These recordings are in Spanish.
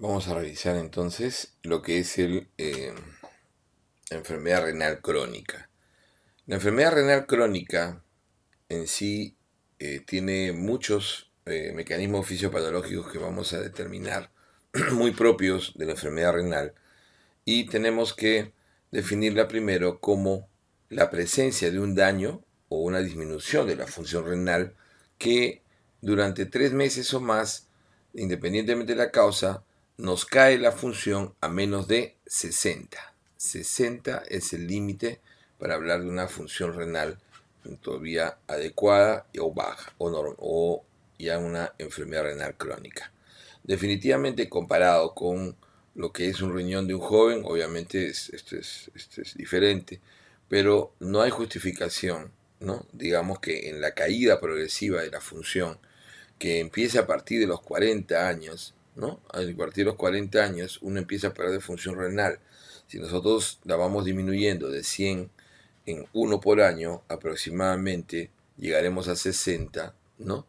Vamos a revisar entonces lo que es la enfermedad renal crónica. La enfermedad renal crónica en sí tiene muchos mecanismos fisiopatológicos que vamos a determinar muy propios de la enfermedad renal y tenemos que definirla primero como la presencia de un daño o una disminución de la función renal que durante 3 meses o más, independientemente de la causa, nos cae la función a menos de 60. 60 es el límite para hablar de una función renal todavía adecuada o baja o ya una enfermedad renal crónica. Definitivamente comparado con lo que es un riñón de un joven, obviamente esto es diferente, pero no hay justificación, ¿no? Digamos que en la caída progresiva de la función, que empieza a partir de los 40 años, ¿no? A partir de los 40 años uno empieza a perder función renal. Si nosotros la vamos disminuyendo de 100 en 1 por año, aproximadamente llegaremos a 60, ¿no?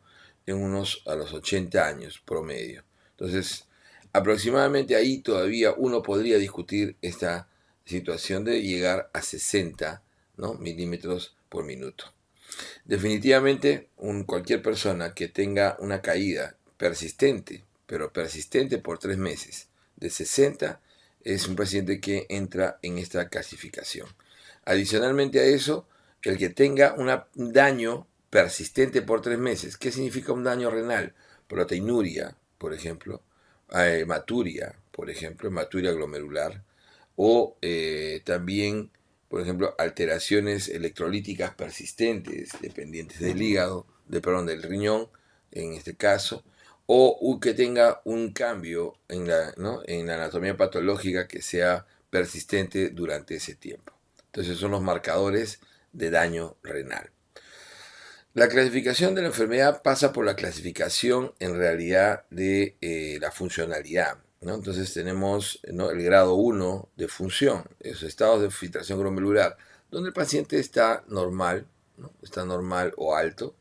A los 80 años promedio. Entonces, aproximadamente ahí todavía uno podría discutir esta situación de llegar a 60, ¿no? milímetros por minuto. Definitivamente, cualquier persona que tenga una caída persistente, pero persistente por 3 meses, de 60, es un paciente que entra en esta clasificación. Adicionalmente a eso, el que tenga un daño persistente por 3 meses. ¿Qué significa un daño renal? Proteinuria, por ejemplo, hematuria, por ejemplo, hematuria glomerular, o también, por ejemplo, alteraciones electrolíticas persistentes, dependientes del hígado, del riñón, en este caso, o que tenga un cambio ¿no? en la anatomía patológica que sea persistente durante ese tiempo. Entonces son los marcadores de daño renal. La clasificación de la enfermedad pasa por la clasificación en realidad de la funcionalidad, ¿no? Entonces tenemos, ¿no? el grado 1 de función, esos estados de filtración glomerular, donde el paciente está normal, ¿no? Está normal o alto,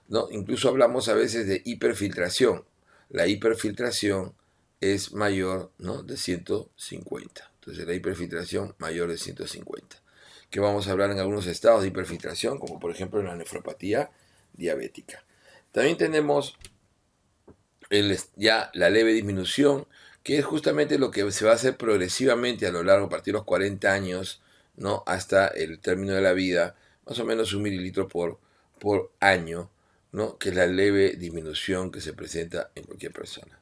¿no? Incluso hablamos a veces de hiperfiltración. La hiperfiltración es mayor, ¿no? de 150. Entonces la hiperfiltración mayor de 150. Que vamos a hablar en algunos estados de hiperfiltración, como por ejemplo en la nefropatía diabética. También tenemos ya la leve disminución, que es justamente lo que se va a hacer progresivamente a lo largo, a partir de los 40 años, ¿no? hasta el término de la vida, más o menos 1 mililitro por año, ¿no? que es la leve disminución que se presenta en cualquier persona.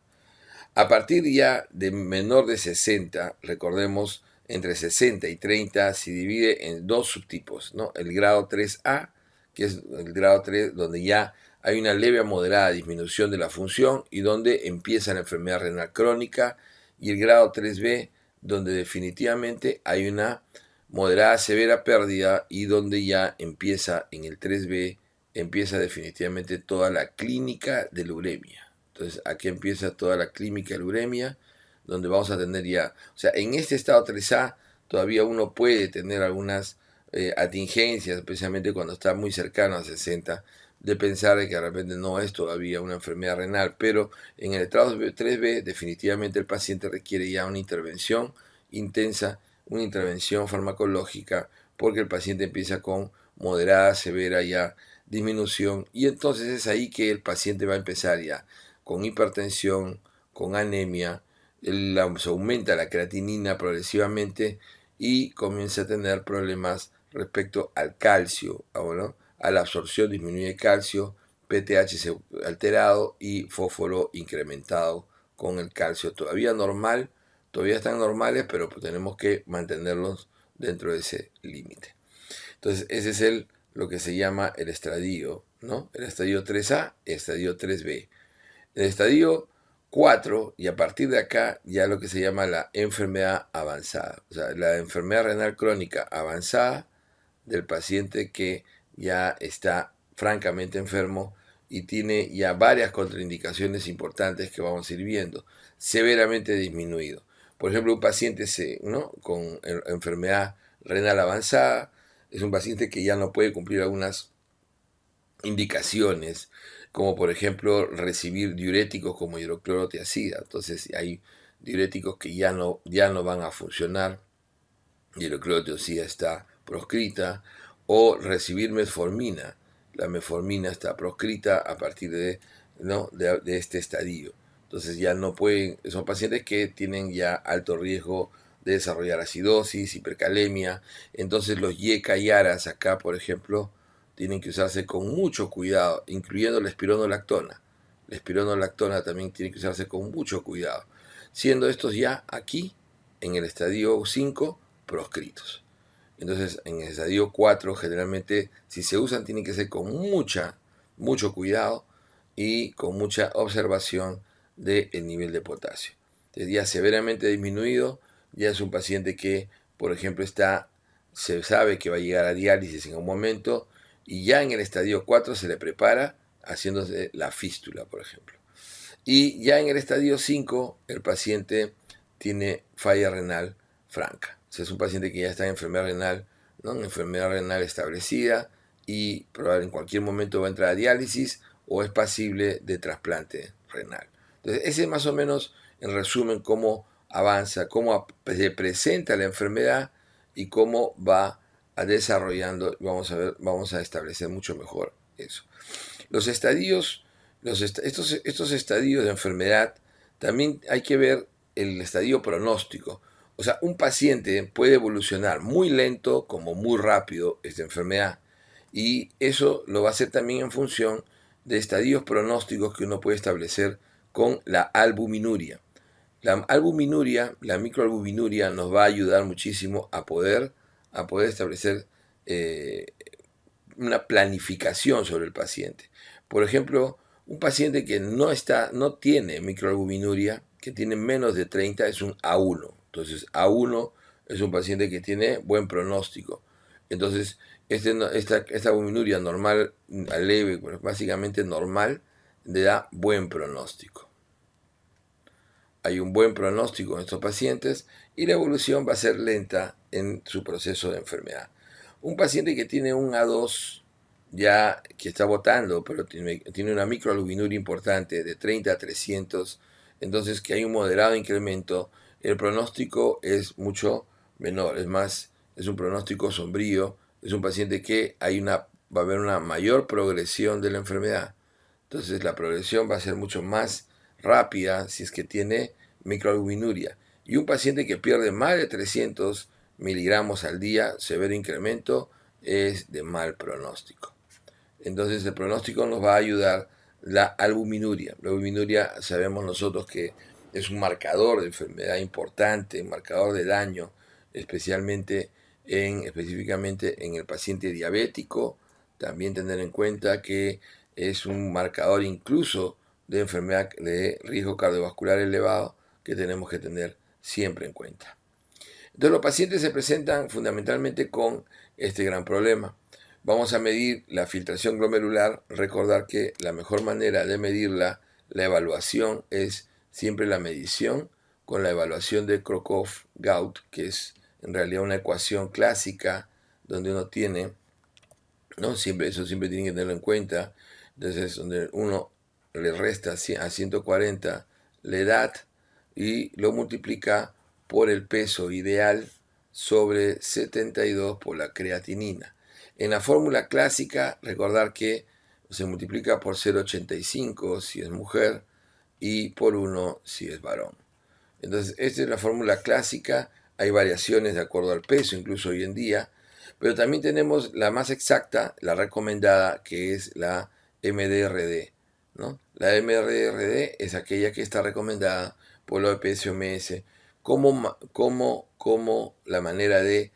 A partir ya de menor de 60, recordemos, entre 60 y 30 se divide en dos subtipos, ¿no? El grado 3A, que es el grado 3, donde ya hay una leve a moderada disminución de la función y donde empieza la enfermedad renal crónica, y el grado 3B, donde definitivamente hay una moderada severa pérdida y donde ya empieza en el 3B, empieza definitivamente toda la clínica de la uremia. Entonces aquí empieza toda la clínica de la uremia, donde vamos a tener ya, o sea, en este estado 3A todavía uno puede tener algunas atingencias, especialmente cuando está muy cercano a 60, de pensar que de repente no es todavía una enfermedad renal, pero en el estado 3B definitivamente el paciente requiere ya una intervención intensa, una intervención farmacológica, porque el paciente empieza con moderada, severa ya disminución, y entonces es ahí que el paciente va a empezar ya con hipertensión, con anemia, se aumenta la creatinina progresivamente y comienza a tener problemas respecto al calcio, ¿no? A la absorción disminuye calcio, PTH alterado y fósforo incrementado con el calcio todavía normal, todavía están normales, pero tenemos que mantenerlos dentro de ese límite. Entonces ese es lo que se llama el estadio, ¿no? El estadio 3A, el estadio 3B. El estadio 4, y a partir de acá ya lo que se llama la enfermedad avanzada, o sea, la enfermedad renal crónica avanzada del paciente que ya está francamente enfermo y tiene ya varias contraindicaciones importantes que vamos a ir viendo, severamente disminuido. Por ejemplo, un paciente ¿no? con enfermedad renal avanzada es un paciente que ya no puede cumplir algunas indicaciones, como por ejemplo recibir diuréticos como hidroclorotiazida. Entonces hay diuréticos que ya no van a funcionar, y el hidroclorotiosida está proscrita, o recibir metformina. La metformina está proscrita a partir de este estadio. Entonces ya no pueden, son pacientes que tienen ya alto riesgo de desarrollar acidosis, hipercalemia. Entonces los YECA y ARAS acá, por ejemplo, tienen que usarse con mucho cuidado, incluyendo la espironolactona. La espironolactona también tiene que usarse con mucho cuidado, siendo estos ya aquí, en el estadio 5, proscritos. Entonces, en el estadio 4, generalmente, si se usan, tienen que ser con mucho cuidado y con mucha observación del nivel de potasio. Entonces, ya severamente disminuido, ya es un paciente que, por ejemplo, se sabe que va a llegar a diálisis en un momento, y ya en el estadio 4 se le prepara haciéndose la fístula, por ejemplo. Y ya en el estadio 5, el paciente tiene falla renal franca. O sea, es un paciente que ya está en enfermedad renal, ¿no? Una enfermedad renal establecida, y probablemente en cualquier momento va a entrar a diálisis o es pasible de trasplante renal. Entonces, ese es más o menos, en resumen, cómo avanza, cómo se presenta la enfermedad y cómo va desarrollando. Vamos a establecer mucho mejor eso. Los estadios, estos estadios de enfermedad, también hay que ver el estadio pronóstico. O sea, un paciente puede evolucionar muy lento como muy rápido esta enfermedad, y eso lo va a hacer también en función de estadios pronósticos que uno puede establecer con la albuminuria. La albuminuria, la microalbuminuria, nos va a ayudar muchísimo a poder establecer eh, una planificación sobre el paciente. Por ejemplo, un paciente que no tiene microalbuminuria, que tiene menos de 30, es un A1. Entonces, A1 es un paciente que tiene buen pronóstico. Entonces, esta albuminuria normal, leve, básicamente normal, le da buen pronóstico. Hay un buen pronóstico en estos pacientes, y la evolución va a ser lenta en su proceso de enfermedad. Un paciente que tiene un A2, ya que está botando, pero tiene una microalbuminuria importante de 30 a 300, entonces que hay un moderado incremento, el pronóstico es mucho menor. Es más, es un pronóstico sombrío, es un paciente que va a haber una mayor progresión de la enfermedad. Entonces la progresión va a ser mucho más rápida si es que tiene microalbuminuria. Y un paciente que pierde más de 300 miligramos al día, severo incremento, es de mal pronóstico. Entonces el pronóstico nos va a ayudar la albuminuria. La albuminuria, sabemos nosotros que es un marcador de enfermedad importante, un marcador de daño, específicamente en el paciente diabético. También tener en cuenta que es un marcador incluso de enfermedad de riesgo cardiovascular elevado, que tenemos que tener siempre en cuenta. Entonces los pacientes se presentan fundamentalmente con este gran problema. Vamos a medir la filtración glomerular. Recordar que la mejor manera de medirla, la evaluación, es siempre la medición con la evaluación de Crocroft-Gault, que es en realidad una ecuación clásica donde uno tiene, ¿no? Eso siempre tiene que tenerlo en cuenta. Entonces, donde uno le resta a 140 la edad y lo multiplica por el peso ideal sobre 72 por la creatinina. En la fórmula clásica, recordar que se multiplica por 0,85 si es mujer y por 1 si es varón. Entonces, esta es la fórmula clásica. Hay variaciones de acuerdo al peso, incluso hoy en día, pero también tenemos la más exacta, la recomendada, que es la MDRD, ¿no? La MDRD es aquella que está recomendada por la OPS-OMS como la manera de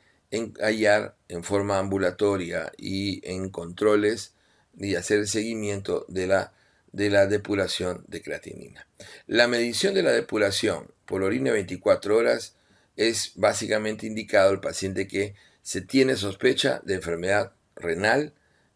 hallar en forma ambulatoria y en controles y hacer el seguimiento de la depuración de creatinina. La medición de la depuración por orina 24 horas es básicamente indicado al paciente que se tiene sospecha de enfermedad renal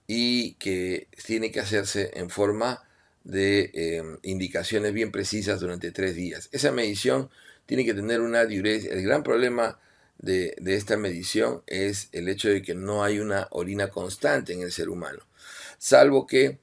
y que tiene que hacerse en forma de indicaciones bien precisas durante 3 días. Esa medición tiene que tener una diuresis. El gran problema de esta medición es el hecho de que no hay una orina constante en el ser humano, salvo que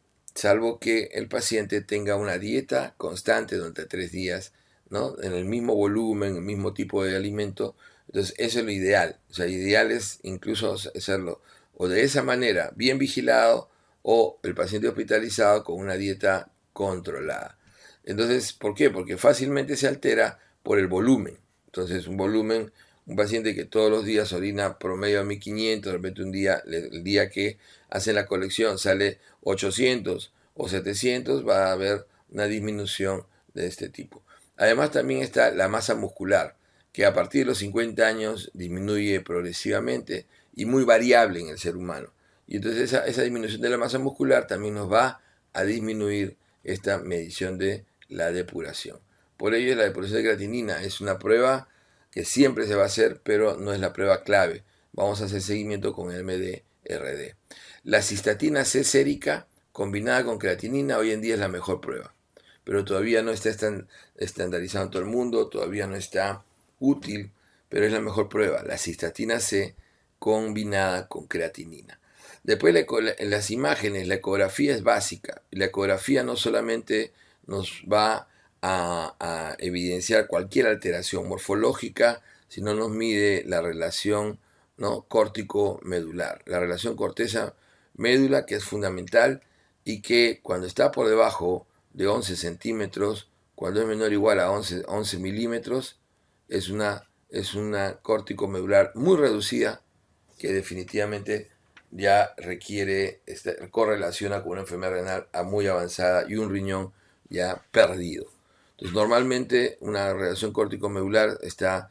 el paciente tenga una dieta constante durante 3 días ¿no? En el mismo volumen, el mismo tipo de alimento. Entonces, eso es lo ideal. O sea, ideal es incluso hacerlo o de esa manera, bien vigilado, o el paciente hospitalizado con una dieta controlada. Entonces, ¿por qué? Porque fácilmente se altera por el volumen. Entonces, un paciente que todos los días orina promedio a 1500, de repente el día que hace la colección sale 800 o 700, va a haber una disminución de este tipo. Además también está la masa muscular, que a partir de los 50 años disminuye progresivamente y muy variable en el ser humano. Y entonces esa disminución de la masa muscular también nos va a disminuir esta medición de la depuración. Por ello la depuración de creatinina es una prueba que siempre se va a hacer, pero no es la prueba clave. Vamos a hacer seguimiento con el MDRD. La cistatina C sérica combinada con creatinina hoy en día es la mejor prueba, pero todavía no está estandarizado en todo el mundo, todavía no está útil, pero es la mejor prueba, la cistatina C combinada con creatinina. Después en las imágenes, la ecografía es básica. La ecografía no solamente nos va a evidenciar cualquier alteración morfológica, sino nos mide la relación, ¿no?, córtico-medular, la relación corteza-médula, que es fundamental y que cuando está por debajo de 11 centímetros, cuando es menor o igual a 11 milímetros, es una córtico-medular muy reducida que definitivamente ya correlaciona con una enfermedad renal muy avanzada y un riñón ya perdido. Entonces, normalmente una relación córtico-medular está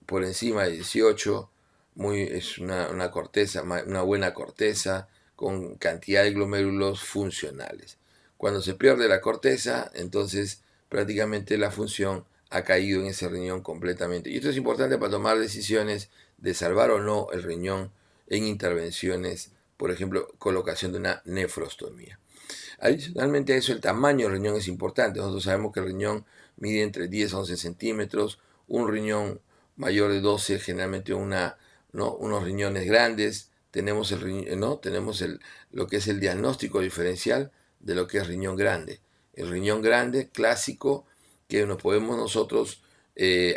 por encima de 18, es una corteza, una buena corteza con cantidad de glomérulos funcionales. Cuando se pierde la corteza, entonces prácticamente la función ha caído en ese riñón completamente. Y esto es importante para tomar decisiones de salvar o no el riñón en intervenciones, por ejemplo, colocación de una nefrostomía. Adicionalmente a eso, el tamaño del riñón es importante. Nosotros sabemos que el riñón mide entre 10 a 11 centímetros, un riñón mayor de 12, generalmente unos riñones grandes. Tenemos lo que es el diagnóstico diferencial de lo que es riñón grande. El riñón grande clásico, que nos podemos nosotros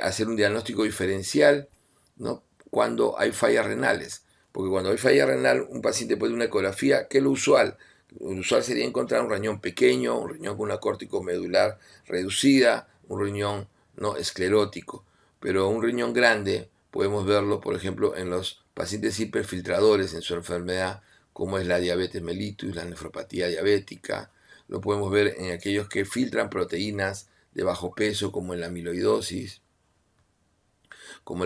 hacer un diagnóstico diferencial, ¿no?, cuando hay fallas renales. Porque cuando hay falla renal, un paciente puede una ecografía, que es lo usual. Lo usual sería encontrar un riñón pequeño, un riñón con una córtico-medular reducida, un riñón no esclerótico. Pero un riñón grande podemos verlo, por ejemplo, en los pacientes hiperfiltradores en su enfermedad, como es la diabetes mellitus, la nefropatía diabética. Lo podemos ver en aquellos que filtran proteínas de bajo peso, como en la amiloidosis, como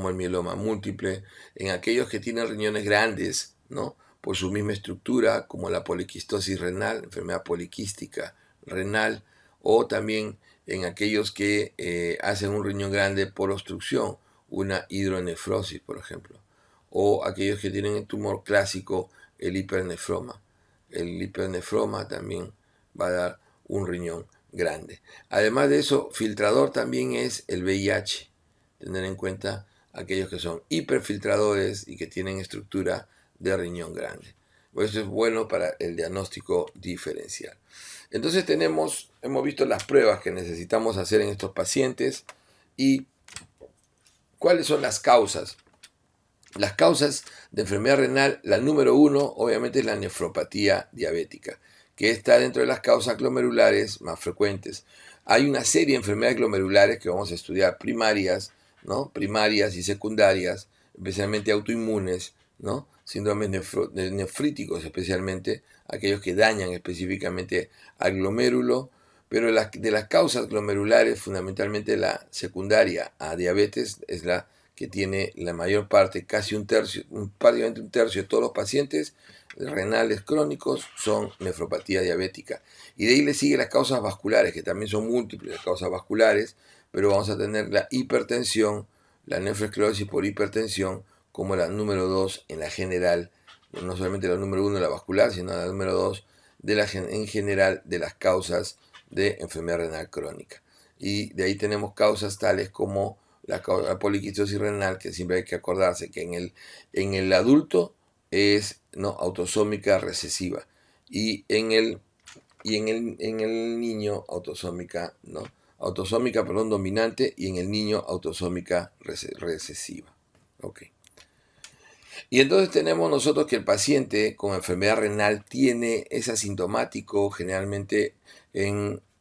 el mieloma múltiple, en aquellos que tienen riñones grandes, ¿no?, por su misma estructura, como la poliquistosis renal, enfermedad poliquística renal, o también en aquellos que hacen un riñón grande por obstrucción, una hidronefrosis, por ejemplo, o aquellos que tienen el tumor clásico, el hipernefroma. El hipernefroma también va a dar un riñón grande. Además de eso, filtrador también es el VIH. Tener en cuenta aquellos que son hiperfiltradores y que tienen estructura de riñón grande. Pues eso es bueno para el diagnóstico diferencial. Entonces hemos visto las pruebas que necesitamos hacer en estos pacientes y cuáles son las causas. Las causas de enfermedad renal, la número 1 obviamente es la nefropatía diabética, que está dentro de las causas glomerulares más frecuentes. Hay una serie de enfermedades glomerulares que vamos a estudiar, primarias, ¿no?, primarias y secundarias, especialmente autoinmunes, ¿no?, síndromes nefríticos, especialmente aquellos que dañan específicamente al glomérulo, pero de las causas glomerulares, fundamentalmente la secundaria a diabetes es la que tiene la mayor parte, casi prácticamente un tercio de todos los pacientes renales crónicos son nefropatía diabética. Y de ahí le sigue las causas vasculares, que también son múltiples las causas vasculares, pero vamos a tener la hipertensión, la nefroesclerosis por hipertensión, como la número 2 en la general, no solamente la número 1 de la vascular, sino la número 2 en general de las causas de enfermedad renal crónica. Y de ahí tenemos causas tales como la poliquistosis renal, que siempre hay que acordarse que en el adulto es no autosómica recesiva, y en el y en el niño autosómica, ¿no? Autosómica, perdón, dominante, y en el niño autosómica recesiva. Ok. Y entonces tenemos nosotros que el paciente con enfermedad renal es asintomático generalmente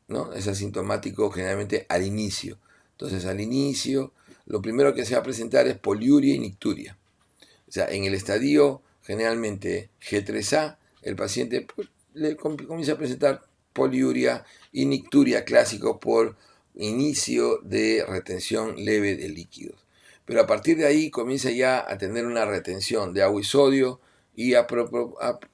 ¿no? Es asintomático generalmente al inicio. Entonces al inicio lo primero que se va a presentar es poliuria y nicturia. O sea, en el estadio generalmente G3A, el paciente pues, comienza a presentar poliuria y nicturia clásico por inicio de retención leve de líquidos. Pero a partir de ahí comienza ya a tener una retención de agua y sodio y a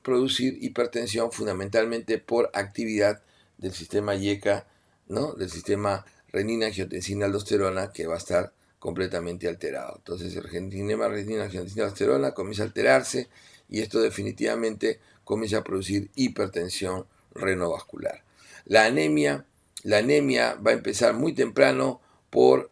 producir hipertensión fundamentalmente por actividad del sistema YECA, ¿no? Del sistema renina, angiotensina, aldosterona, que va a estar completamente alterado. Entonces el genema renina, angiotensina, aldosterona comienza a alterarse y esto definitivamente comienza a producir hipertensión renovascular. La anemia va a empezar muy temprano por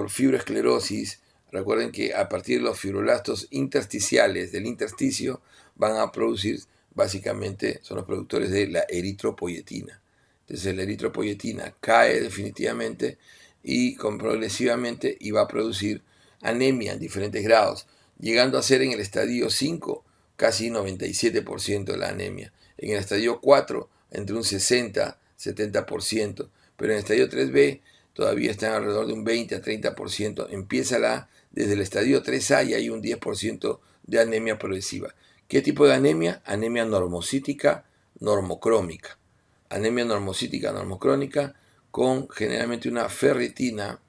fibroesclerosis. Recuerden que a partir de los fibroblastos intersticiales del intersticio van a producir, básicamente, son los productores de la eritropoyetina. Entonces la eritropoyetina cae definitivamente y progresivamente y va a producir anemia en diferentes grados, llegando a ser en el estadio 5 casi 97% de la anemia, en el estadio 4 entre un 60-70%, pero en el estadio 3B todavía están alrededor de un 20 a 30%, empieza desde el estadio 3A y hay un 10% de anemia progresiva. ¿Qué tipo de anemia? Anemia normocítica normocrómica. Anemia normocítica normocrónica con generalmente una ferritina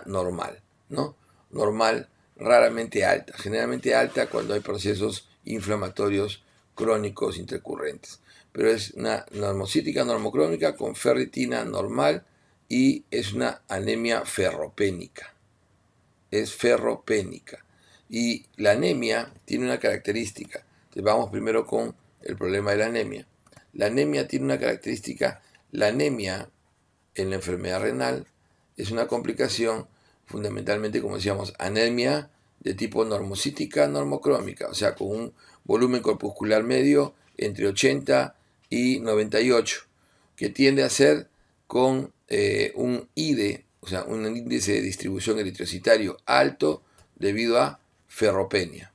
normal, ¿no? Normal, raramente alta, generalmente alta cuando hay procesos inflamatorios crónicos intercurrentes. Pero es una normocítica normocrónica con ferritina normal y es una anemia ferropénica. Es ferropénica. Y la anemia tiene una característica. Entonces vamos primero con el problema de la anemia. La anemia tiene una característica. La anemia en la enfermedad renal es una complicación fundamentalmente, como decíamos, anemia de tipo normocítica normocrómica, o sea, con un volumen corpuscular medio entre 80 y 98, que tiende a ser con un IDE, o sea, un índice de distribución eritrocitario alto debido a ferropenia.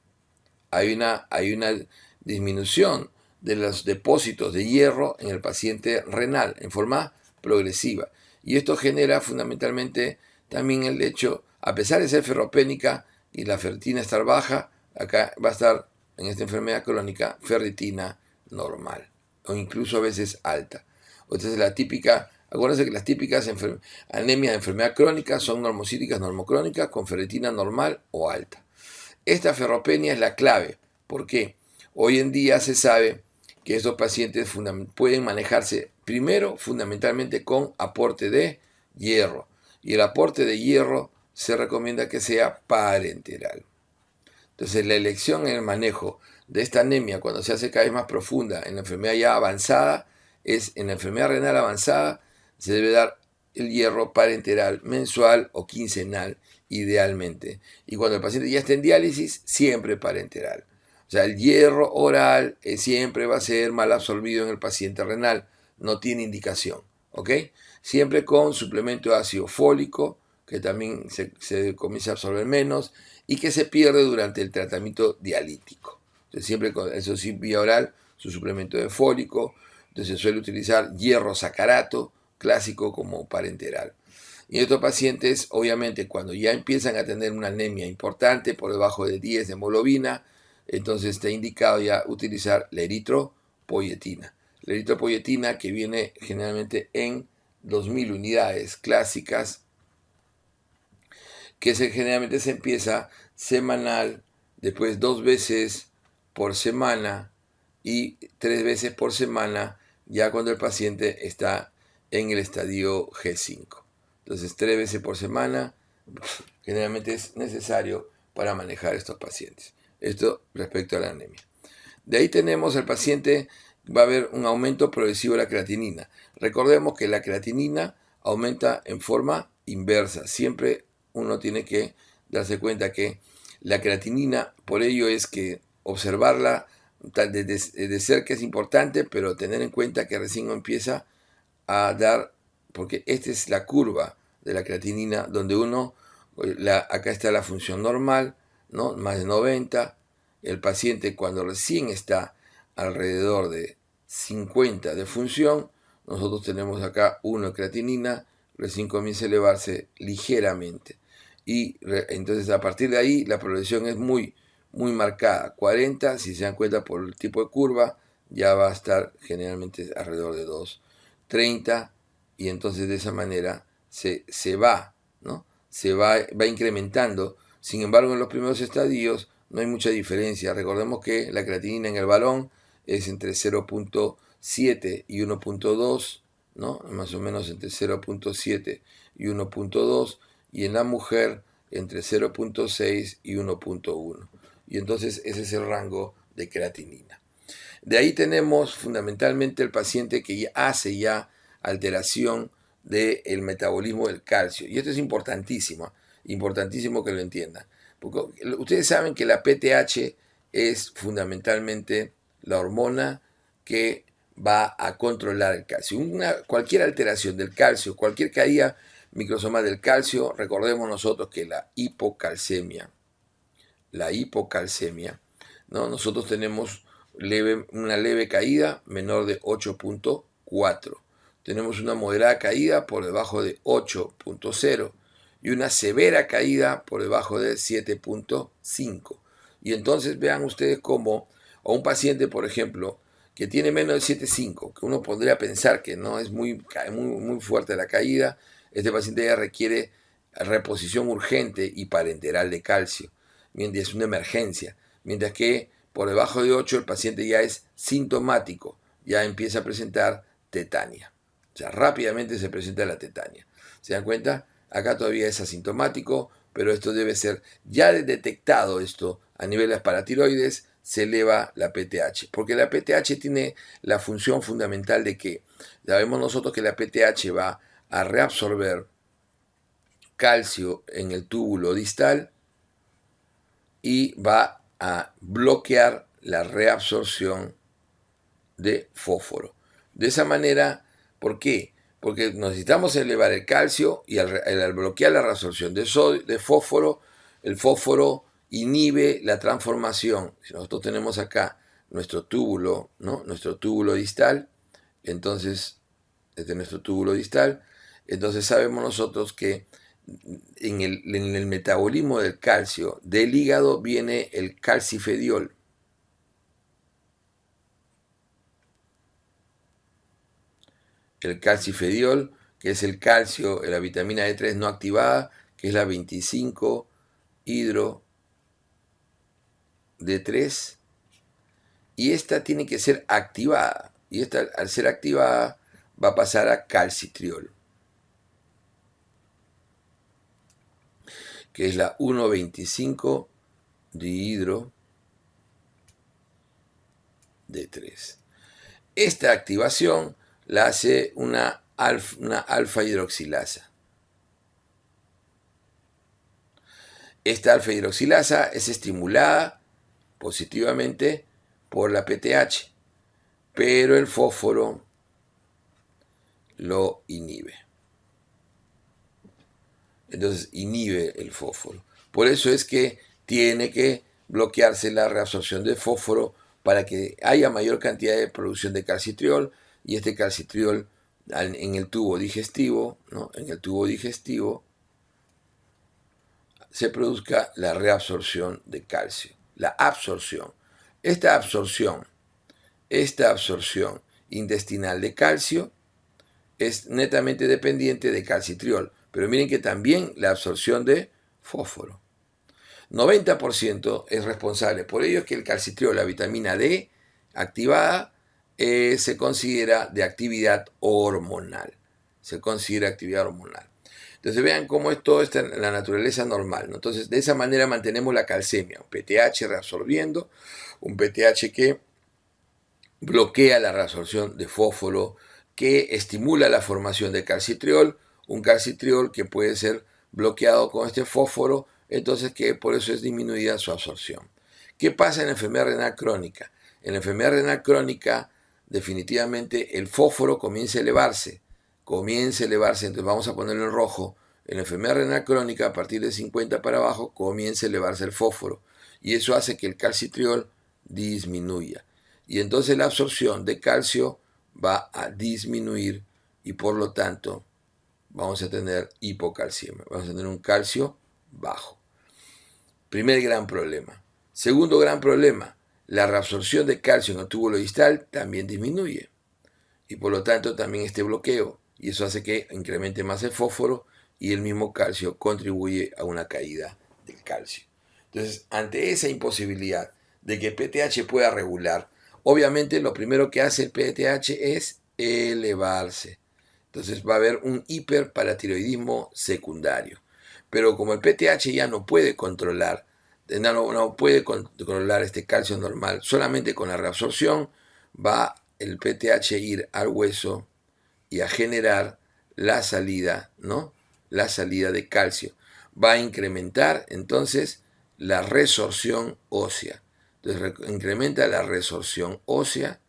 Hay una disminución de los depósitos de hierro en el paciente renal en forma progresiva. Y esto genera fundamentalmente también el hecho, a pesar de ser ferropénica y la ferritina estar baja, acá va a estar en esta enfermedad crónica ferritina normal o incluso a veces alta. Entonces la típica, acuérdense que las típicas anemias de enfermedad crónica son normocíticas normocrónicas con ferritina normal o alta. Esta ferropenia es la clave. ¿Por qué? Hoy en día se sabe que estos pacientes pueden manejarse primero fundamentalmente con aporte de hierro. Y el aporte de hierro se recomienda que sea parenteral. Entonces la elección en el manejo de esta anemia cuando se hace cada vez más profunda en la enfermedad ya avanzada es en la enfermedad renal avanzada se debe dar el hierro parenteral mensual o quincenal idealmente. Y cuando el paciente ya está en diálisis, siempre parenteral. O sea, el hierro oral siempre va a ser mal absorbido en el paciente renal, no tiene indicación, ¿ok? Siempre con suplemento de ácido fólico, que también se comienza a absorber menos y que se pierde durante el tratamiento dialítico. Entonces, siempre con eso sí, vía oral, su suplemento de fólico. Entonces, se suele utilizar hierro sacarato, clásico como parenteral. Y estos pacientes, obviamente, cuando ya empiezan a tener una anemia importante, por debajo de 10 de hemoglobina, entonces está indicado ya utilizar la eritropoyetina. La eritropoyetina que viene generalmente en 2000 unidades clásicas, que generalmente se empieza semanal, después 2 veces por semana y 3 veces por semana, ya cuando el paciente está en el estadio G5. Entonces 3 veces por semana generalmente es necesario para manejar estos pacientes. Esto respecto a la anemia. De ahí tenemos al paciente, va a haber un aumento progresivo de la creatinina. Recordemos que la creatinina aumenta en forma inversa. Siempre uno tiene que darse cuenta que la creatinina, por ello es que observarla de ser que es importante, pero tener en cuenta que recién empieza a dar, porque esta es la curva de la creatinina, donde acá está la función normal, ¿no? Más de 90. El paciente cuando recién está alrededor de 50 de función, nosotros tenemos acá 1 de creatinina, recién comienza a elevarse ligeramente. Y entonces a partir de ahí la progresión es muy marcada. 40, si se dan cuenta por el tipo de curva, ya va a estar generalmente alrededor de 2. 30, y entonces de esa manera se va, ¿no? Va incrementando. Sin embargo, en los primeros estadios no hay mucha diferencia. Recordemos que la creatinina en el varón es entre 0.7 y 1.2, ¿no? Más o menos entre 0.7 y 1.2, y en la mujer entre 0.6 y 1.1. Y entonces ese es el rango de creatinina. De ahí tenemos fundamentalmente el paciente que hace ya alteración del metabolismo del calcio. Y esto es importantísimo, importantísimo que lo entiendan. Porque ustedes saben que la PTH es fundamentalmente la hormona que va a controlar el calcio. Cualquier alteración del calcio, cualquier caída microsomal del calcio, recordemos nosotros que la hipocalcemia, ¿no? Nosotros tenemos una leve caída menor de 8.4. Tenemos una moderada caída por debajo de 8.0 y una severa caída por debajo de 7.5. Y entonces vean ustedes cómo a un paciente, por ejemplo, que tiene menos de 7.5, que uno podría pensar que no es muy fuerte la caída, este paciente ya requiere reposición urgente y parenteral de calcio, mientras es una emergencia, mientras que por debajo de 8 el paciente ya es sintomático, ya empieza a presentar tetania. O sea, rápidamente se presenta la tetania. ¿Se dan cuenta? Acá todavía es asintomático, pero esto debe ser, ya detectado esto a nivel de las paratiroides, se eleva la PTH, porque la PTH tiene la función fundamental de que, sabemos nosotros que la PTH va a reabsorber calcio en el túbulo distal y va a bloquear la reabsorción de fósforo. De esa manera, ¿por qué? Porque necesitamos elevar el calcio y al bloquear la reabsorción de fósforo, el fósforo inhibe la transformación. Si nosotros tenemos acá nuestro túbulo, ¿no? Nuestro túbulo distal, entonces, este es nuestro túbulo distal, entonces sabemos nosotros que en el metabolismo del calcio del hígado viene el calcifediol. El calcifediol, que es el calcio, la vitamina D3 no activada, que es la 25 hidro D3, y esta tiene que ser activada, y esta al ser activada va a pasar a calcitriol, que es la 1,25 dihidro D3. Esta activación la hace una alfa hidroxilasa. Esta alfa hidroxilasa es estimulada positivamente por la PTH, pero el fósforo lo inhibe. Entonces inhibe el fósforo. Por eso es que tiene que bloquearse la reabsorción de fósforo para que haya mayor cantidad de producción de calcitriol, y este calcitriol en el tubo digestivo, ¿no? En el tubo digestivo se produzca la reabsorción de calcio, la absorción. Esta absorción intestinal de calcio es netamente dependiente de calcitriol, pero miren que también la absorción de fósforo. 90% es responsable. Por ello es que el calcitriol, la vitamina D activada, se considera de actividad hormonal. Entonces vean cómo todo está en la naturaleza normal, ¿no? Entonces de esa manera mantenemos la calcemia, un PTH reabsorbiendo, un PTH que bloquea la reabsorción de fósforo, que estimula la formación de calcitriol, un calcitriol que puede ser bloqueado con este fósforo, entonces que por eso es disminuida su absorción. ¿Qué pasa en la enfermedad renal crónica? En la enfermedad renal crónica, definitivamente el fósforo comienza a elevarse, entonces vamos a ponerlo en rojo. En la enfermedad renal crónica, a partir de 50 para abajo, comienza a elevarse el fósforo, y eso hace que el calcitriol disminuya. Y entonces la absorción de calcio va a disminuir y por lo tanto vamos a tener hipocalciemia, vamos a tener un calcio bajo. Primer gran problema. Segundo gran problema, la reabsorción de calcio en el túbulo distal también disminuye y por lo tanto también este bloqueo, y eso hace que incremente más el fósforo y el mismo calcio contribuye a una caída del calcio. Entonces, ante esa imposibilidad de que el PTH pueda regular, obviamente lo primero que hace el PTH es elevarse. Entonces va a haber un hiperparatiroidismo secundario. Pero como el PTH ya no puede controlar, no puede controlar este calcio normal, solamente con la reabsorción va el PTH a ir al hueso y a generar la salida, ¿no? La salida de calcio. Va a incrementar entonces la resorción ósea. Entonces incrementa la resorción ósea,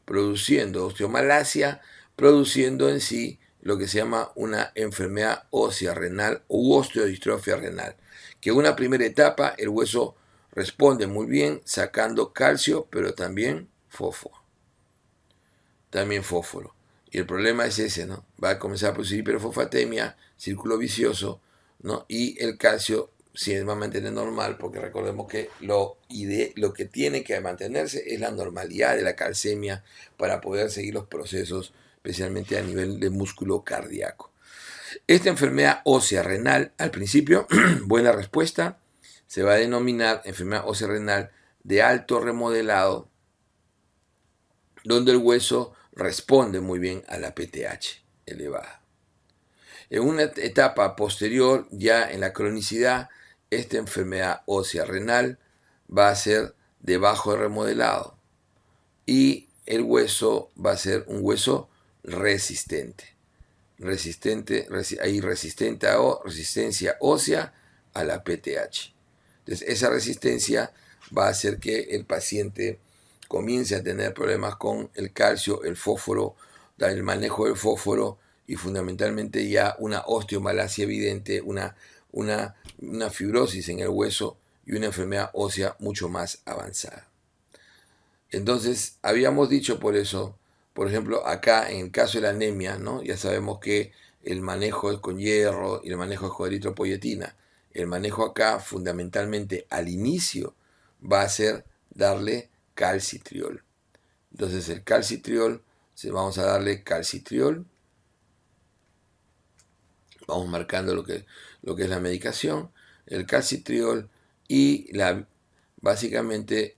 produciendo osteomalacia, produciendo en sí lo que se llama una enfermedad ósea renal u osteodistrofia renal, que en una primera etapa el hueso responde muy bien sacando calcio, pero también fósforo. Y el problema es ese, ¿no? Va a comenzar a producir hiperfosfatemia, círculo vicioso, ¿no? Y el calcio se va a mantener normal, porque recordemos que lo que tiene que mantenerse es la normalidad de la calcemia para poder seguir los procesos, especialmente a nivel de músculo cardíaco. Esta enfermedad ósea renal, al principio, buena respuesta, se va a denominar enfermedad ósea renal de alto remodelado, donde el hueso responde muy bien a la PTH elevada. En una etapa posterior, ya en la cronicidad, esta enfermedad ósea renal va a ser de bajo remodelado y el hueso va a ser un hueso resistente. Hay resistencia ósea a la PTH. Entonces, esa resistencia va a hacer que el paciente comience a tener problemas con el calcio, el fósforo, el manejo del fósforo y fundamentalmente ya una osteomalacia evidente, una fibrosis en el hueso y una enfermedad ósea mucho más avanzada. Entonces, habíamos dicho por eso, por ejemplo, acá en el caso de la anemia, ¿no? Ya sabemos que el manejo es con hierro y el manejo es con eritropoyetina. El manejo acá, fundamentalmente al inicio, va a ser darle calcitriol. Entonces el calcitriol, vamos a darle calcitriol, vamos marcando lo que es la medicación, el calcitriol y básicamente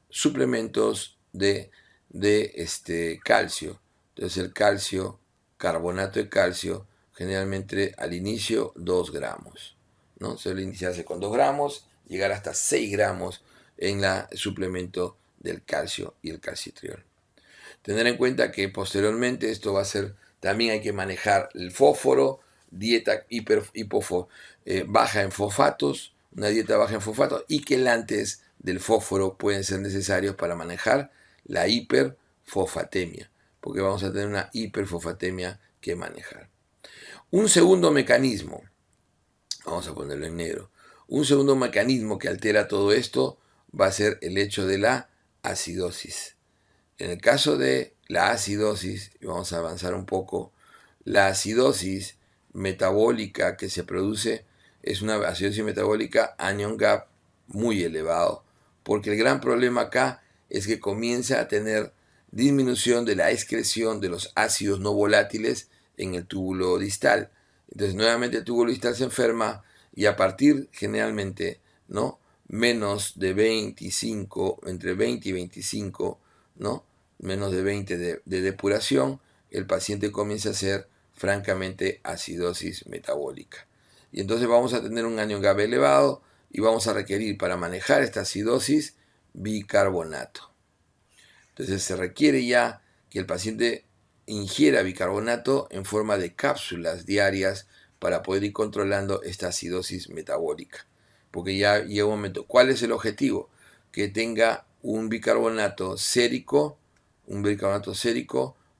suplementos de calcio. Entonces el calcio, carbonato de calcio, generalmente al inicio 2 gramos. ¿No? Suele iniciarse con 2 gramos, llegar hasta 6 gramos en el suplemento del calcio y el calcitriol. Tener en cuenta que posteriormente esto va a ser, también hay que manejar el fósforo, dieta baja en fosfatos, una dieta baja en fosfatos y quelantes del fósforo pueden ser necesarios para manejar la hiperfosfatemia, porque vamos a tener una hiperfosfatemia que manejar. Un segundo mecanismo, vamos a ponerlo en negro, un segundo mecanismo que altera todo esto va a ser el hecho de la acidosis. En el caso de la acidosis, y vamos a avanzar un poco, la acidosis metabólica que se produce es una acidosis metabólica anion gap muy elevado, porque el gran problema acá es que comienza a tener disminución de la excreción de los ácidos no volátiles en el túbulo distal. Entonces nuevamente el túbulo distal se enferma y a partir generalmente, ¿no?, menos de 25, entre 20 y 25, ¿no?, menos de 20 de depuración, el paciente comienza a hacer francamente acidosis metabólica. Y entonces vamos a tener un anion GABA elevado y vamos a requerir para manejar esta acidosis bicarbonato. Entonces se requiere ya que el paciente ingiera bicarbonato en forma de cápsulas diarias para poder ir controlando esta acidosis metabólica. Porque ya llega un momento. ¿Cuál es el objetivo? Que tenga un bicarbonato sérico,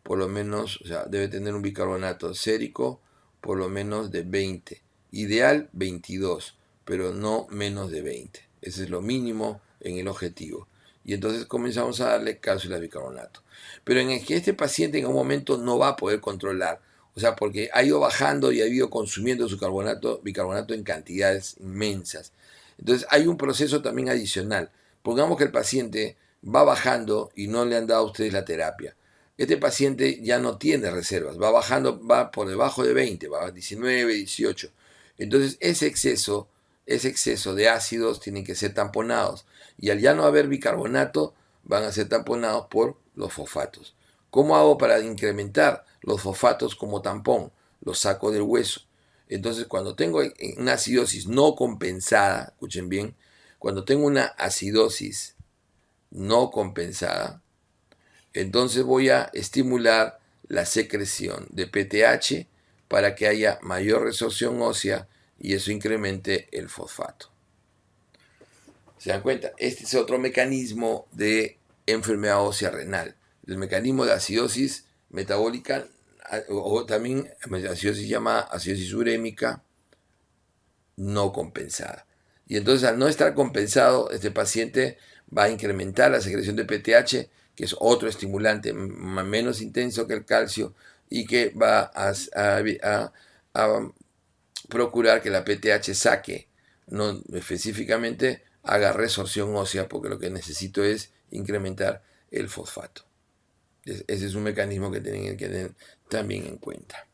por lo menos, o sea, debe tener un bicarbonato sérico por lo menos de 20, ideal 22, pero no menos de 20. Ese es lo mínimo en el objetivo. Y entonces comenzamos a darle cápsulas de bicarbonato. Pero en el que este paciente en un momento no va a poder controlar, o sea, porque ha ido bajando y ha ido consumiendo su bicarbonato en cantidades inmensas. Entonces hay un proceso también adicional. Pongamos que el paciente va bajando y no le han dado a ustedes la terapia. Este paciente ya no tiene reservas, va bajando, va por debajo de 20, va a 19, 18. Entonces ese exceso de ácidos tienen que ser tamponados. Y al ya no haber bicarbonato, van a ser tamponados por los fosfatos. ¿Cómo hago para incrementar los fosfatos como tampón? Los saco del hueso. Entonces, cuando tengo una acidosis no compensada, escuchen bien, cuando tengo una acidosis no compensada, entonces voy a estimular la secreción de PTH para que haya mayor resorción ósea y eso incremente el fosfato. ¿Se dan cuenta? Este es otro mecanismo de enfermedad ósea renal. El mecanismo de acidosis metabólica o también acidosis llamada acidosis urémica no compensada. Y entonces al no estar compensado, este paciente va a incrementar la secreción de PTH, que es otro estimulante menos intenso que el calcio y que va a procurar que la PTH saque, no específicamente haga resorción ósea, porque lo que necesito es incrementar el fosfato. Ese es un mecanismo que tienen que tener también en cuenta.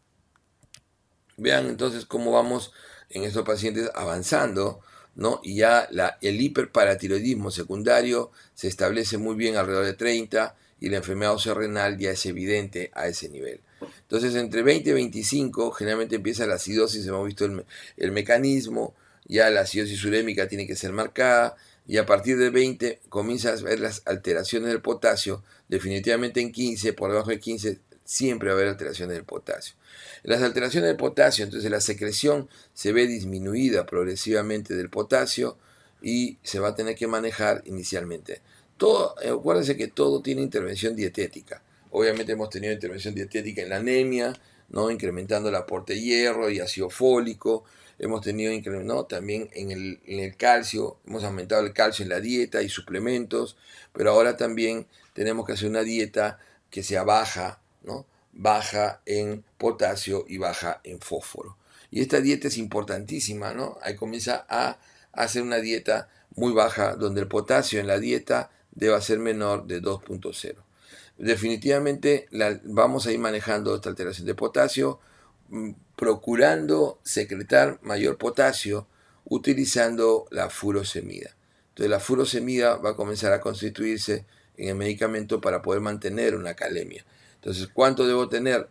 Vean entonces cómo vamos en estos pacientes avanzando, ¿no? Y ya el hiperparatiroidismo secundario se establece muy bien alrededor de 30 y la enfermedad ósea renal ya es evidente a ese nivel. Entonces, entre 20 y 25 generalmente empieza la acidosis, hemos visto el mecanismo, ya la acidosis urémica tiene que ser marcada, y a partir de 20 comienzas a ver las alteraciones del potasio, definitivamente en 15, por debajo de 15 siempre va a haber alteraciones del potasio. Las alteraciones del potasio, entonces la secreción se ve disminuida progresivamente del potasio y se va a tener que manejar inicialmente. Acuérdense que todo tiene intervención dietética. Obviamente hemos tenido intervención dietética en la anemia, ¿no? Incrementando el aporte de hierro y ácido fólico. Hemos tenido ¿no? También en el calcio, hemos aumentado el calcio en la dieta y suplementos, pero ahora también tenemos que hacer una dieta que sea baja, ¿no? Baja en potasio y baja en fósforo. Y esta dieta es importantísima, ¿no? Ahí comienza a hacer una dieta muy baja, donde el potasio en la dieta deba ser menor de 2.0. Definitivamente vamos a ir manejando esta alteración de potasio, procurando secretar mayor potasio utilizando la furosemida. Entonces la furosemida va a comenzar a constituirse en el medicamento para poder mantener una calemia. Entonces, ¿cuánto debo tener?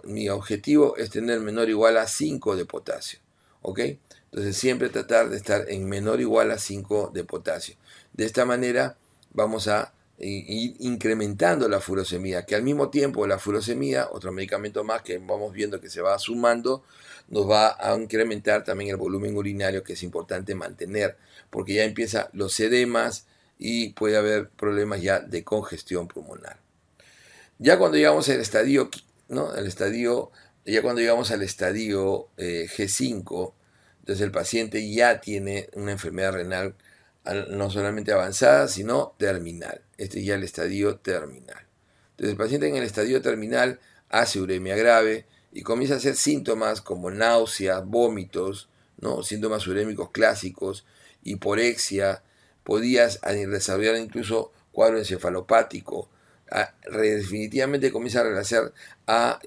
Mi objetivo es tener menor o igual a 5 de potasio. ¿Ok? Entonces siempre tratar de estar en menor o igual a 5 de potasio. De esta manera vamos a ir incrementando la furosemida, que al mismo tiempo la furosemida, otro medicamento más que vamos viendo que se va sumando, nos va a incrementar también el volumen urinario, que es importante mantener, porque ya empiezan los edemas y puede haber problemas ya de congestión pulmonar. Ya cuando llegamos al estadio, ¿no? Ya cuando llegamos al estadio G5, entonces el paciente ya tiene una enfermedad renal no solamente avanzada, sino terminal. Este es ya el estadio terminal. Entonces el paciente en el estadio terminal hace uremia grave y comienza a hacer síntomas como náuseas, vómitos, ¿no? Síntomas urémicos clásicos, hiporexia, podías desarrollar incluso cuadro encefalopático. Definitivamente comienza a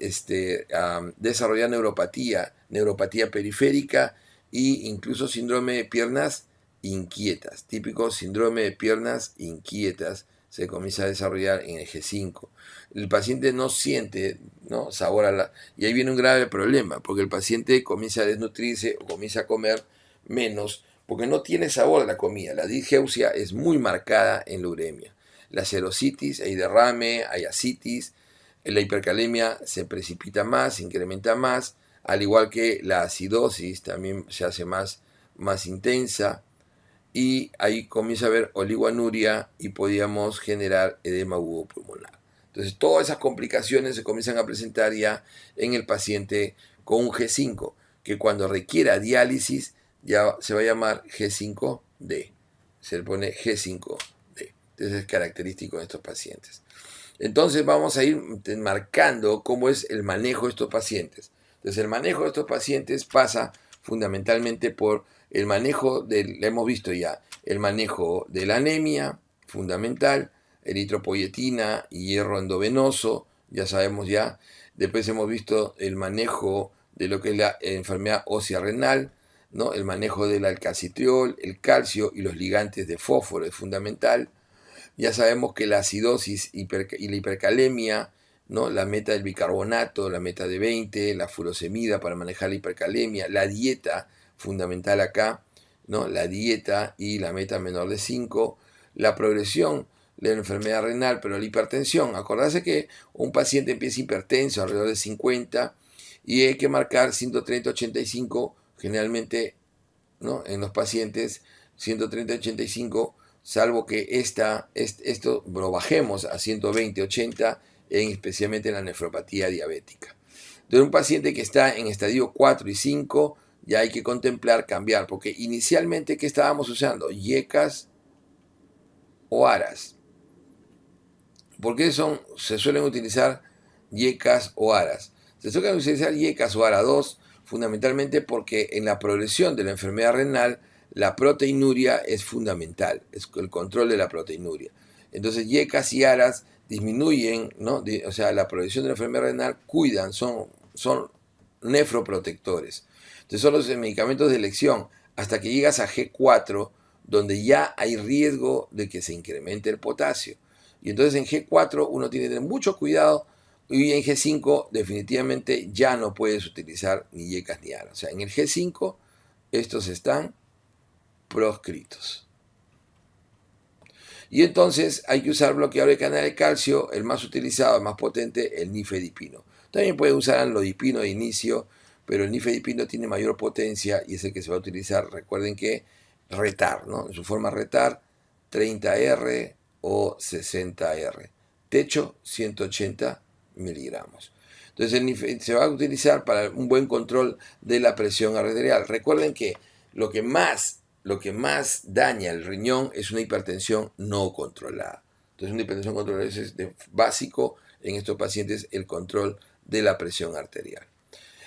desarrollar neuropatía periférica e incluso síndrome de piernas inquietas, típico síndrome de piernas inquietas se comienza a desarrollar en el G5. El paciente no siente, ¿no? Sabor y ahí viene un grave problema, porque el paciente comienza a desnutrirse o comienza a comer menos, porque no tiene sabor a la comida. La disgeusia es muy marcada en la uremia. La serositis, hay derrame, hay ascitis, la hipercalemia se precipita más, se incrementa más, al igual que la acidosis también se hace más intensa. y ahí comienza a haber oliguanuria y podíamos generar edema agudo pulmonar. Entonces todas esas complicaciones se comienzan a presentar ya en el paciente con un G5, que cuando requiera diálisis ya se va a llamar G5D. Se le pone G5D. Entonces es característico de estos pacientes. Entonces vamos a ir marcando cómo es el manejo de estos pacientes. Entonces el manejo de estos pacientes pasa fundamentalmente por el manejo del, hemos visto ya, el manejo de la anemia, fundamental, eritropoyetina y hierro endovenoso, ya sabemos ya. Después hemos visto el manejo de lo que es la enfermedad ósea renal, ¿no? El manejo del alcacitriol, el calcio y los ligantes de fósforo es fundamental. Ya sabemos que la acidosis y la hipercalemia, ¿no? La meta del bicarbonato, la meta de 20, la furosemida para manejar la hipercalemia, la dieta, fundamental acá, ¿no? La dieta y la meta menor de 5, la progresión de la enfermedad renal, pero la hipertensión. Acordarse que un paciente empieza hipertenso alrededor de 50 y hay que marcar 130-85, generalmente, ¿no? En los pacientes 130-85, salvo que esto lo bajemos a 120-80, especialmente en la nefropatía diabética. De un paciente que está en estadio 4 y 5, ya hay que contemplar cambiar, porque inicialmente, ¿qué estábamos usando? YECAS o ARAS. ¿Por qué se suelen utilizar YECAS o ARAS? Se suelen utilizar YECAS o ARA2 fundamentalmente porque en la progresión de la enfermedad renal la proteinuria es fundamental, es el control de la proteinuria. Entonces YECAS y ARAS disminuyen, ¿no? O sea, la progresión de la enfermedad renal cuidan, son nefroprotectores. Entonces son los medicamentos de elección hasta que llegas a G4, donde ya hay riesgo de que se incremente el potasio. Y entonces en G4 uno tiene que tener mucho cuidado, y en G5 definitivamente ya no puedes utilizar ni YECAS ni ARAS. O sea, en el G5 estos están proscritos. Y entonces hay que usar bloqueador de canal de calcio, el más utilizado, el más potente, el nifedipino. También puede usar anlodipino de inicio, pero el nifedipino tiene mayor potencia y es el que se va a utilizar. Recuerden que retar, ¿no? En su forma retar, 30R o 60R. Techo, 180 miligramos. Entonces el nifedipino se va a utilizar para un buen control de la presión arterial. Recuerden que lo que más daña el riñón es una hipertensión no controlada. Entonces una hipertensión controlada es básico en estos pacientes el control de la presión arterial.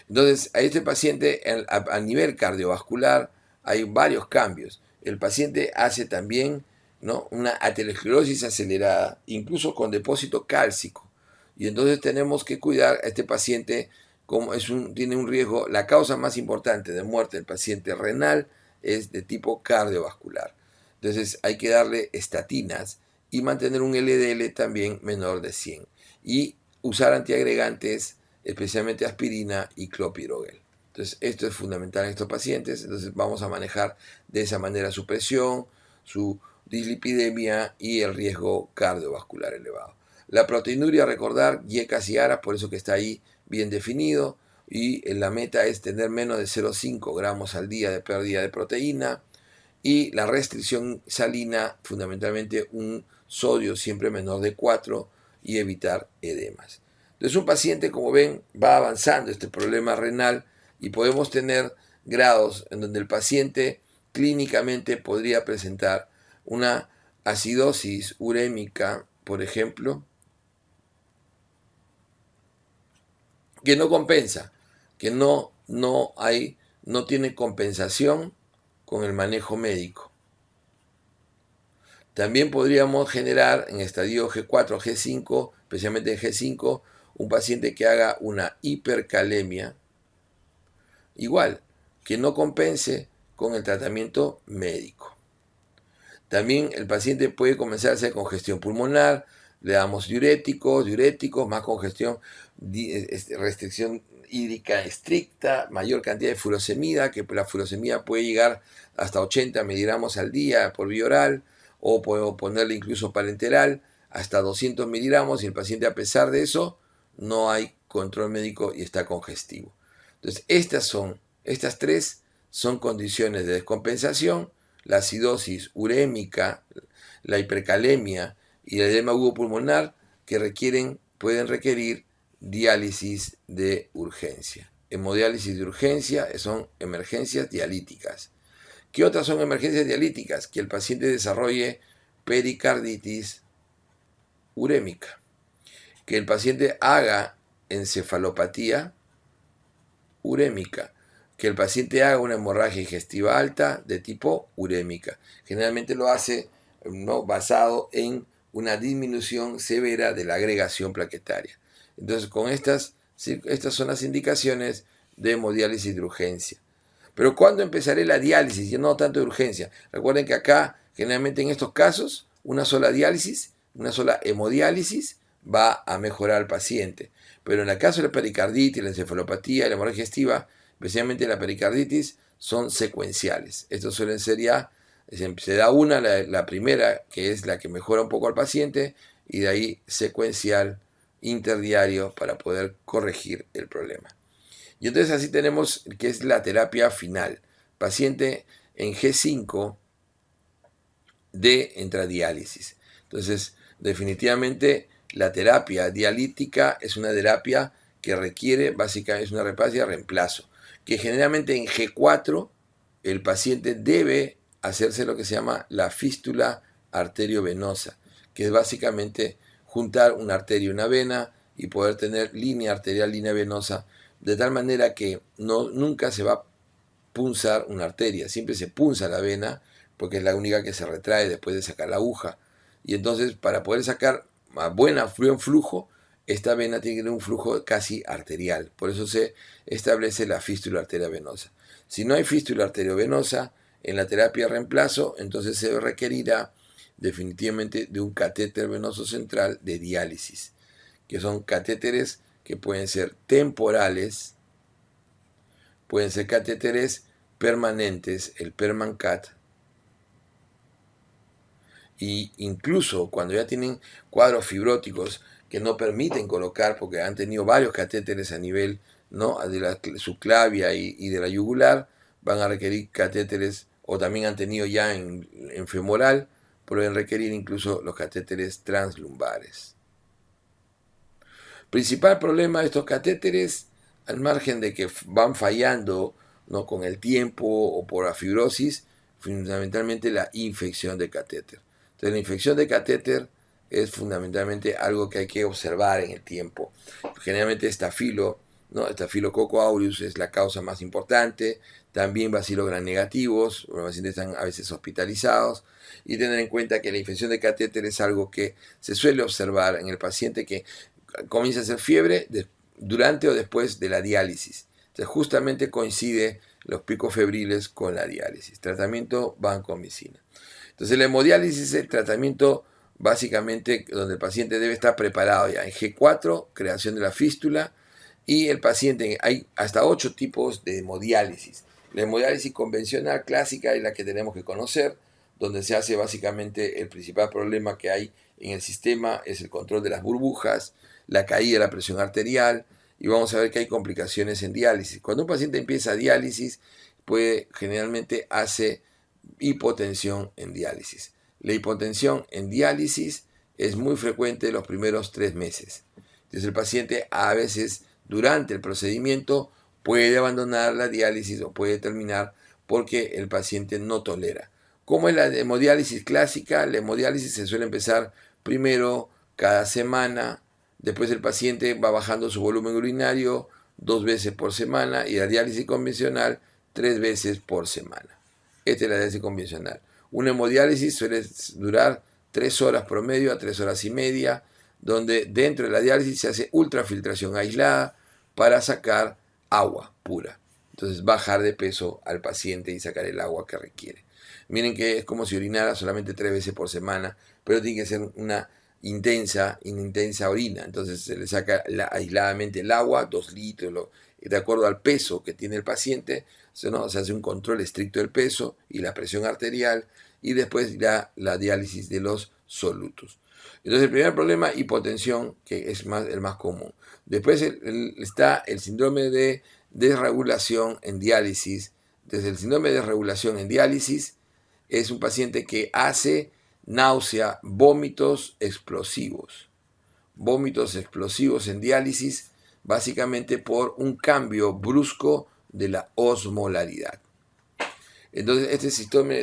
Entonces a este paciente a nivel cardiovascular hay varios cambios. El paciente hace también, ¿no?, una aterosclerosis acelerada, incluso con depósito cálcico. Y entonces tenemos que cuidar a este paciente como tiene un riesgo. La causa más importante de muerte del paciente renal es de tipo cardiovascular. Entonces hay que darle estatinas y mantener un LDL también menor de 100. Y usar antiagregantes, especialmente aspirina y clopidogrel. Entonces esto es fundamental en estos pacientes. Entonces vamos a manejar de esa manera su presión, su dislipidemia y el riesgo cardiovascular elevado. La proteinuria, recordar, YECAS y ARAS, por eso que está ahí bien definido. Y la meta es tener menos de 0,5 gramos al día de pérdida de proteína, y la restricción salina, fundamentalmente un sodio siempre menor de 4 y evitar edemas. Entonces un paciente, como ven, va avanzando este problema renal y podemos tener grados en donde el paciente clínicamente podría presentar una acidosis urémica, por ejemplo, que no compensa, que no tiene compensación con el manejo médico. También podríamos generar en estadio G4, G5, especialmente en G5, un paciente que haga una hipercalemia, igual, que no compense con el tratamiento médico. También el paciente puede comenzar a hacer congestión pulmonar, le damos diuréticos, más congestión, restricción hídrica estricta, mayor cantidad de furosemida, que la furosemida puede llegar hasta 80 miligramos al día por vía oral, o puedo ponerle incluso parenteral hasta 200 miligramos, y el paciente, a pesar de eso, no hay control médico y está congestivo. Entonces estas tres son condiciones de descompensación. la acidosis urémica, la hipercalemia y el edema agudo pulmonar que pueden requerir diálisis de urgencia. Hemodiálisis de urgencia son emergencias dialíticas. ¿Qué otras son emergencias dialíticas? Que el paciente desarrolle pericarditis urémica, que el paciente haga encefalopatía urémica, que el paciente haga una hemorragia digestiva alta de tipo urémica. Generalmente lo hace, ¿no?, basado en una disminución severa de la agregación plaquetaria. Entonces, con estas son las indicaciones de hemodiálisis de urgencia. Pero ¿cuándo empezaré la diálisis? Ya no tanto de urgencia. Recuerden que acá, generalmente en estos casos, una sola diálisis, una sola hemodiálisis va a mejorar al paciente. Pero en el caso de la pericarditis, la encefalopatía, la hemorragia digestiva, especialmente la pericarditis, son secuenciales. Estos suelen ser ya, se da una, la primera, que es la que mejora un poco al paciente, y de ahí secuencial interdiario para poder corregir el problema. Y entonces así tenemos que es la terapia final. Paciente en G5 de intradiálisis. Entonces, definitivamente la terapia dialítica es una terapia que requiere, básicamente es una terapia de reemplazo, que generalmente en G4 el paciente debe hacerse lo que se llama la fístula arteriovenosa, que es básicamente juntar una arteria y una vena y poder tener línea arterial, línea venosa, de tal manera que nunca se va a punzar una arteria, siempre se punza la vena, porque es la única que se retrae después de sacar la aguja. Y entonces, para poder sacar a buen flujo, esta vena tiene que tener un flujo casi arterial. Por eso se establece la fístula arteriovenosa. Si no hay fístula arteriovenosa, en la terapia de reemplazo, entonces se requerirá definitivamente de un catéter venoso central de diálisis, que son catéteres que pueden ser temporales, pueden ser catéteres permanentes, el PermanCat, y incluso cuando ya tienen cuadros fibróticos que no permiten colocar, porque han tenido varios catéteres a nivel, ¿no?, de la subclavia y de la yugular, van a requerir catéteres, o también han tenido ya en femoral, pueden requerir incluso los catéteres translumbares. Principal problema de estos catéteres, al margen de que van fallando, ¿no?, con el tiempo o por la fibrosis, fundamentalmente la infección de catéter. Entonces la infección de catéter es fundamentalmente algo que hay que observar en el tiempo. Generalmente estafilo, ¿no?, Staphylococcus aureus es la causa más importante, también bacilos gram negativos, los pacientes están a veces hospitalizados, y tener en cuenta que la infección de catéter es algo que se suele observar en el paciente que comienza a hacer fiebre durante o después de la diálisis. Entonces justamente coincide los picos febriles con la diálisis. Tratamiento vancomicina. Entonces la hemodiálisis es el tratamiento básicamente donde el paciente debe estar preparado ya. En G4, creación de la fístula, y el paciente, hay hasta 8 tipos de hemodiálisis. La hemodiálisis convencional clásica es la que tenemos que conocer, donde se hace básicamente el principal problema que hay en el sistema es el control de las burbujas, la caída de la presión arterial, y vamos a ver que hay complicaciones en diálisis. Cuando un paciente empieza diálisis, generalmente hace hipotensión en diálisis. La hipotensión en diálisis es muy frecuente los primeros 3 meses. Entonces el paciente a veces durante el procedimiento puede abandonar la diálisis o puede terminar porque el paciente no tolera. ¿Cómo es la hemodiálisis clásica? La hemodiálisis se suele empezar primero cada semana, después el paciente va bajando su volumen urinario 2 veces por semana, y la diálisis convencional 3 veces por semana. Esta es la diálisis convencional. Una hemodiálisis suele durar 3 horas promedio a 3 horas y media, donde dentro de la diálisis se hace ultrafiltración aislada para sacar agua pura. Entonces bajar de peso al paciente y sacar el agua que requiere. Miren que es como si urinara solamente 3 veces por semana, pero tiene que ser una intensa orina. Entonces se le saca aisladamente el agua, 2 litros, de acuerdo al peso que tiene el paciente, ¿no? Se hace un control estricto del peso y la presión arterial, y después la diálisis de los solutos. Entonces el primer problema, hipotensión, que es el más común. Después está el síndrome de desregulación en diálisis. Desde el síndrome de desregulación en diálisis es un paciente que hace náusea, vómitos explosivos. Vómitos explosivos en diálisis, básicamente por un cambio brusco de la osmolaridad. Entonces, este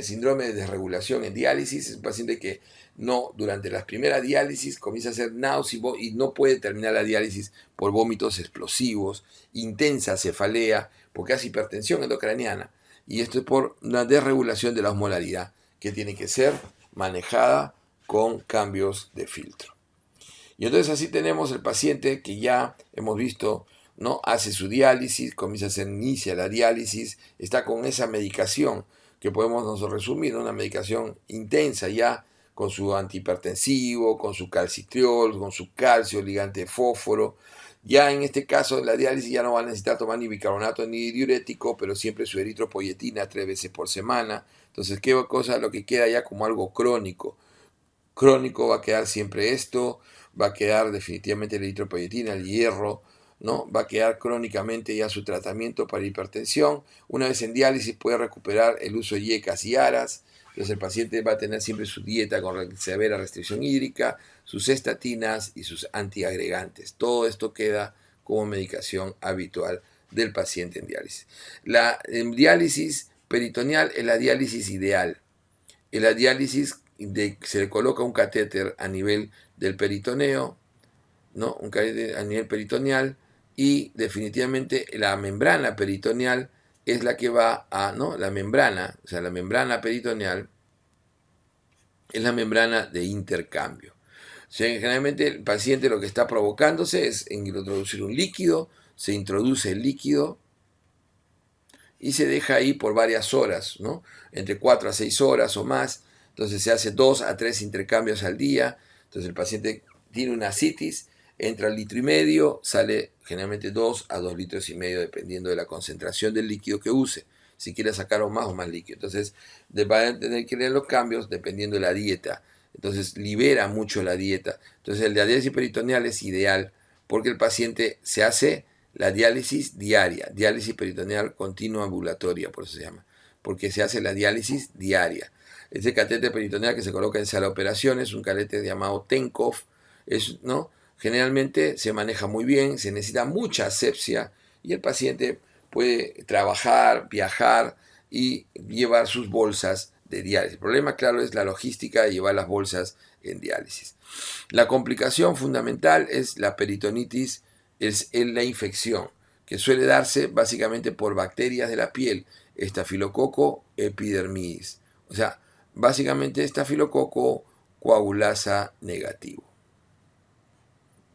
síndrome de desregulación en diálisis es un paciente que durante las primeras diálisis comienza a hacer náusea y no puede terminar la diálisis por vómitos explosivos, intensa cefalea, porque hace hipertensión endocraniana. Y esto es por una desregulación de la osmolaridad que tiene que ser manejada con cambios de filtro. Y entonces así tenemos el paciente que ya hemos visto, ¿no? Hace su diálisis, inicia la diálisis, está con esa medicación que podemos nosotros resumir, una medicación intensa ya, con su antihipertensivo, con su calcitriol, con su calcio, ligante de fósforo. Ya en este caso la diálisis ya no va a necesitar tomar ni bicarbonato ni diurético, pero siempre su eritropoyetina 3 veces por semana. Entonces, ¿qué cosa? Lo que queda ya como algo crónico. Crónico va a quedar siempre esto, va a quedar definitivamente la eritropoyetina, el hierro, ¿no? Va a quedar crónicamente ya su tratamiento para hipertensión. Una vez en diálisis puede recuperar el uso de yecas y aras. Entonces el paciente va a tener siempre su dieta con severa restricción hídrica, sus estatinas y sus antiagregantes. Todo esto queda como medicación habitual del paciente en diálisis. La diálisis peritoneal es la diálisis ideal. En la diálisis se le coloca un catéter a nivel del peritoneo, ¿no? Un catéter a nivel peritoneal, y definitivamente la membrana peritoneal es la que va a, ¿no? La membrana, o sea, la membrana peritoneal es la membrana de intercambio. O sea, generalmente el paciente lo que está provocándose es introducir un líquido, se introduce el líquido y se deja ahí por varias horas, ¿no? Entre 4 a 6 horas o más. Entonces se hace 2 a 3 intercambios al día. Entonces el paciente tiene una ascitis, entra al litro y medio, sale generalmente 2 a 2 litros y medio, dependiendo de la concentración del líquido que use. Si quiere sacar o más líquido. Entonces va a tener que leer los cambios dependiendo de la dieta. Entonces libera mucho la dieta. Entonces la diálisis peritoneal es ideal porque el paciente se hace la diálisis diaria, diálisis peritoneal continua ambulatoria, por eso se llama, porque se hace la diálisis diaria. Este catéter peritoneal que se coloca en sala de operaciones, un catéter llamado Tenkov, ¿no? Generalmente se maneja muy bien, se necesita mucha asepsia y el paciente puede trabajar, viajar y llevar sus bolsas de diálisis. El problema, claro, es la logística de llevar las bolsas en diálisis. La complicación fundamental es la peritonitis, es la infección, que suele darse básicamente por bacterias de la piel, estafilococo epidermidis. O sea, básicamente estafilococo coagulasa negativo.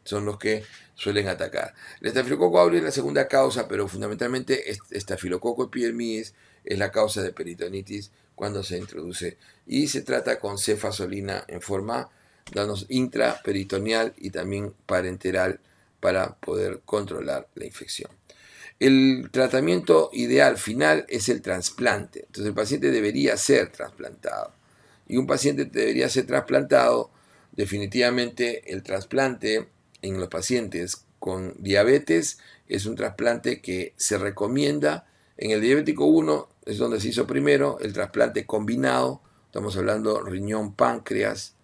Son los que suelen atacar. El estafilococo aureus es la segunda causa, pero fundamentalmente estafilococo epidermidis es la causa de peritonitis cuando se introduce. Y se trata con cefazolina en forma intraperitoneal y también parenteral para poder controlar la infección. El tratamiento ideal final es el trasplante. Entonces el paciente debería ser trasplantado. Y un paciente debería ser trasplantado, definitivamente el trasplante en los pacientes con diabetes es un trasplante que se recomienda. En el diabético 1 es donde se hizo primero el trasplante combinado, estamos hablando riñón-páncreas,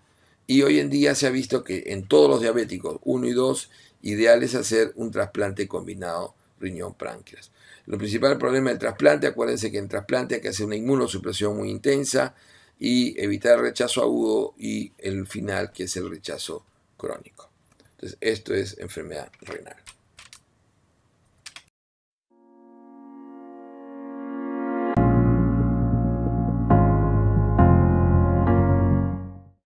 y hoy en día se ha visto que en todos los diabéticos 1 y 2, ideal es hacer un trasplante combinado riñón-páncreas. Lo principal problema del trasplante, acuérdense que en trasplante hay que hacer una inmunosupresión muy intensa y evitar el rechazo agudo y el final, que es el rechazo crónico. Entonces, esto es enfermedad renal.